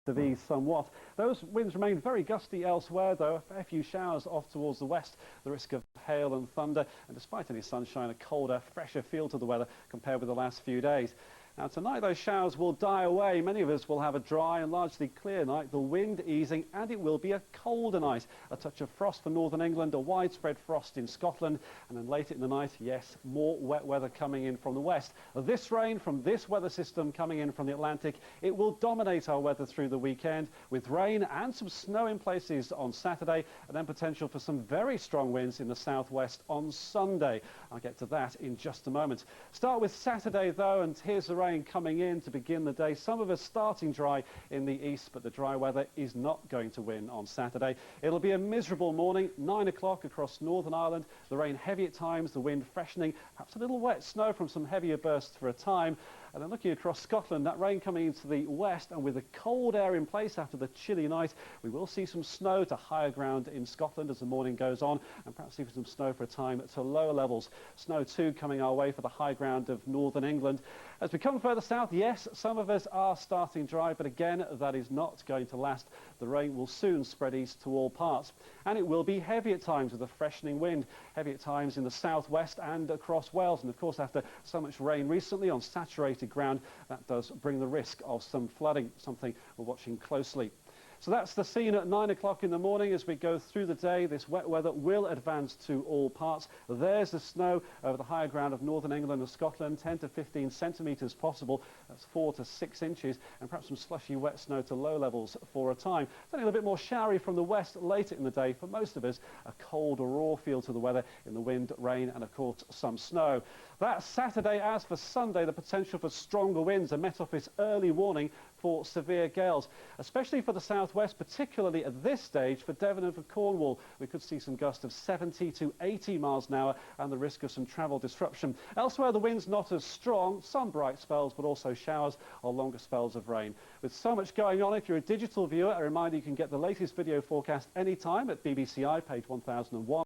of ease somewhat. Those winds remain very gusty elsewhere, though. A fair few showers off towards the west. The risk of hail and thunder, and despite any sunshine, a colder, fresher feel to the weather compared with the last few days. Now tonight those showers will die away. Many of us will have a dry and largely clear night, the wind easing, and it will be a colder night. A touch of frost for northern England, a widespread frost in Scotland, and then late in the night, yes, more wet weather coming in from the west. This rain from this weather system coming in from the Atlantic, it will dominate our weather through the weekend, with rain and some snow in places on Saturday, and then potential for some very strong winds in the southwest on Sunday. I'll get to that in just a moment. Start with Saturday though, and here's the rain coming in to begin the day. Some of us starting dry in the east, but the dry weather is not going to win on Saturday. It'll be a miserable morning, 9 o'clock across Northern Ireland. The rain heavy at times, the wind freshening, perhaps a little wet snow from some heavier bursts for a time. And then looking across Scotland, that rain coming into the west, and with the cold air in place after the chilly night, we will see some snow to higher ground in Scotland as the morning goes on, and perhaps even some snow for a time to lower levels. Snow too coming our way for the high ground of northern England. As we come further south, yes, some of us are starting dry, but again, that is not going to last. The rain will soon spread east to all parts, and it will be heavy at times with a freshening wind. Heavy at times in the southwest and across Wales, and of course after so much rain recently on saturated ground, that does bring the risk of some flooding, something we're watching closely. So that's the scene at 9 o'clock in the morning. As we go through the day, this wet weather will advance to all parts. There's the snow over the higher ground of northern England and Scotland, 10 to 15 centimetres possible. That's 4 to 6 inches, and perhaps some slushy wet snow to low levels for a time. It's only a little bit more showery from the west later in the day. For most of us, a cold, raw feel to the weather in the wind, rain, and of course some snow. That's Saturday. As for Sunday, the potential for stronger winds. A Met Office early warning for severe gales, especially for the southwest, particularly at this stage for Devon and for Cornwall. We could see some gusts of 70 to 80 miles an hour and the risk of some travel disruption. Elsewhere, the wind's not as strong, some bright spells, but also showers or longer spells of rain. With so much going on, if you're a digital viewer, a reminder you can get the latest video forecast anytime at BBC iPage 1001.